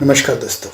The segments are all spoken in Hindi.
नमस्कार दोस्तों।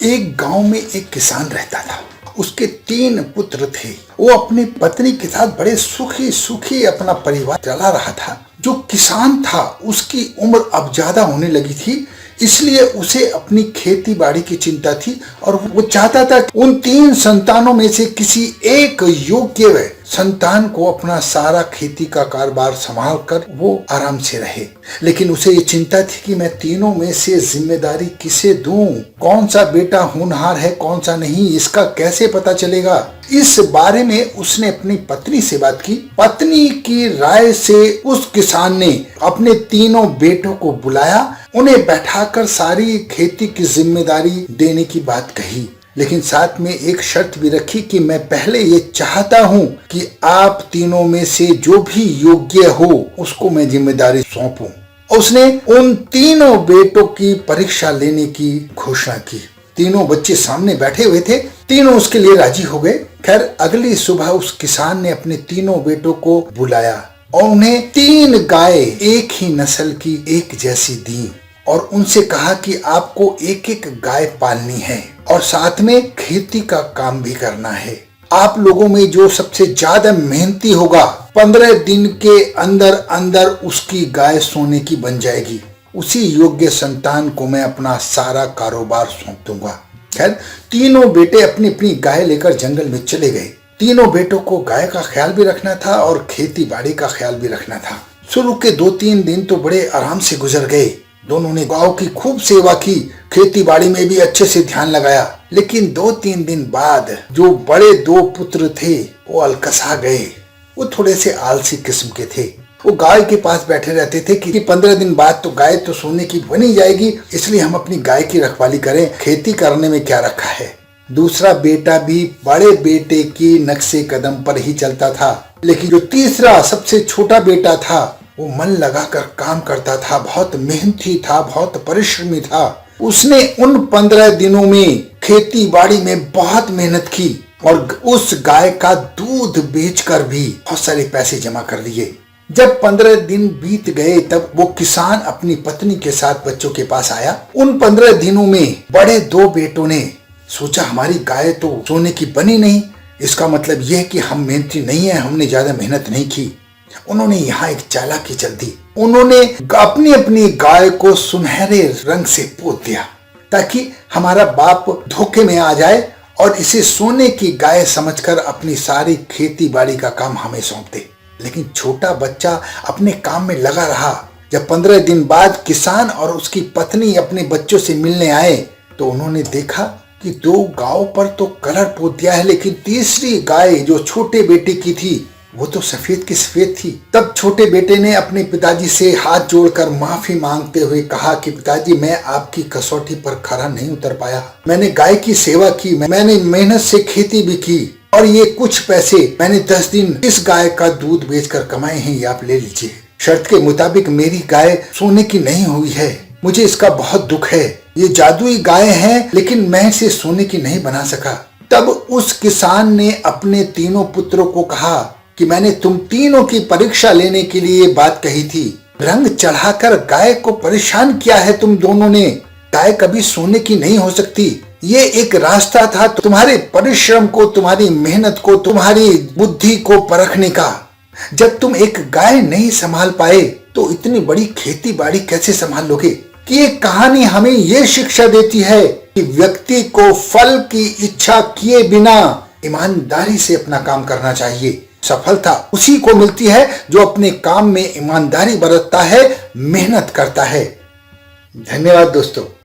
एक गांव में एक किसान रहता था। उसके 3 पुत्र थे। वो अपनी पत्नी के साथ बड़े सुखी सुखी अपना परिवार चला रहा था। जो किसान था उसकी उम्र अब ज्यादा होने लगी थी, इसलिए उसे अपनी खेती बाड़ी की चिंता थी और वो चाहता था कि उन 3 संतानों में से किसी एक योग्य संतान को अपना सारा खेती का कारोबार संभाल कर वो आराम से रहे। लेकिन उसे ये चिंता थी कि मैं तीनों में से जिम्मेदारी किसे दूं, कौन सा बेटा होनहार है कौन सा नहीं, इसका कैसे पता चलेगा। इस बारे में उसने अपनी पत्नी से बात की। पत्नी की राय से उस किसान ने अपने तीनों बेटों को बुलाया, उन्हें बैठाकर सारी खेती की जिम्मेदारी देने की बात कही, लेकिन साथ में एक शर्त भी रखी कि मैं पहले ये चाहता हूँ कि आप तीनों में से जो भी योग्य हो उसको मैं जिम्मेदारी सौंपूं। उसने उन तीनों बेटों की परीक्षा लेने की घोषणा की। तीनों बच्चे सामने बैठे हुए थे, तीनों उसके लिए राजी हो गए। खैर अगली सुबह उस किसान ने अपने तीनों बेटों को बुलाया और उन्हें 3 गाय एक ही नस्ल की एक जैसी दी और उनसे कहा कि आपको एक एक गाय पालनी है और साथ में खेती का काम भी करना है। आप लोगों में जो सबसे ज्यादा मेहनती होगा 15 दिन के अंदर अंदर उसकी गाय सोने की बन जाएगी। उसी योग्य संतान को मैं अपना सारा कारोबार सौंप दूंगा। खैर तीनों बेटे अपनी अपनी गाय लेकर जंगल में चले गए। तीनों बेटों को गाय का ख्याल भी रखना था और खेती बाड़ी का ख्याल भी रखना था। शुरू के 2-3 दिन तो बड़े आराम से गुजर गए। दोनों ने गांव की खूब सेवा की, खेती बाड़ी में भी अच्छे से ध्यान लगाया। लेकिन 2-3 दिन बाद जो बड़े 2 पुत्र थे वो अलकसा गए। वो थोड़े से आलसी किस्म के थे। वो गाय के पास बैठे रहते थे कि 15 दिन बाद तो गाय तो सोने की बनी जाएगी, इसलिए हम अपनी गाय की रखवाली करें, खेती करने में क्या रखा है। दूसरा बेटा भी बड़े बेटे की नक्शे कदम पर ही चलता था, लेकिन जो तीसरा सबसे छोटा बेटा था वो मन लगाकर काम करता था, बहुत मेहनती था, बहुत परिश्रमी था। उसने उन 15 दिनों में खेती बाड़ी में बहुत मेहनत की और उस गाय का दूध बेचकर भी बहुत सारे पैसे जमा कर लिए। जब 15 दिन बीत गए तब वो किसान अपनी पत्नी के साथ बच्चों के पास आया। उन 15 दिनों में बड़े 2 बेटों ने सोचा हमारी गाय तो सोने की बनी नहीं, इसका मतलब यह है कि हम मेहनती नहीं है, हमने ज्यादा मेहनत नहीं की। उन्होंने यहाँ एक चालाकी चल दी। उन्होंने अपनी अपनी गाय को सुनहरे रंग से पोत दिया ताकि हमारा बाप धोखे में आ जाए और इसे सोने की गाय समझकर अपनी सारी खेती बाड़ी का काम हमें सौंप दे। लेकिन छोटा बच्चा अपने काम में लगा रहा। जब 15 दिन बाद किसान और उसकी पत्नी अपने बच्चों से मिलने आए तो उन्होंने देखा कि 2 गायों पर तो कलर पोत दिया है, लेकिन तीसरी गाय जो छोटे बेटे की थी वो तो सफेद की सफेद थी। तब छोटे बेटे ने अपने पिताजी से हाथ जोड़कर माफी मांगते हुए कहा कि पिताजी मैं आपकी कसौटी पर खरा नहीं उतर पाया। मैंने गाय की सेवा की, मैंने मेहनत से खेती भी की और ये कुछ पैसे मैंने 10 दिन इस गाय का दूध बेचकर कमाए हैं, ये आप ले लीजिए। शर्त के मुताबिक मेरी गाय सोने की नहीं हुई है, मुझे इसका बहुत दुख है। ये जादुई गाय है लेकिन मैं इसे सोने की नहीं बना सका। तब उस किसान ने अपने तीनों पुत्रों को कहा कि मैंने तुम तीनों की परीक्षा लेने के लिए बात कही थी, रंग चढ़ाकर गाय को परेशान किया है तुम दोनों ने। गाय कभी सोने की नहीं हो सकती। ये एक रास्ता था तुम्हारे परिश्रम को, तुम्हारी मेहनत को, तुम्हारी बुद्धि को परखने का। जब तुम एक गाय नहीं संभाल पाए तो इतनी बड़ी खेती बाड़ी कैसे संभाल लोगे। कि ये कहानी हमें ये शिक्षा देती है कि व्यक्ति को फल की इच्छा किए बिना ईमानदारी से अपना काम करना चाहिए। सफलता उसी को मिलती है जो अपने काम में ईमानदारी बरतता है, मेहनत करता है। धन्यवाद दोस्तों।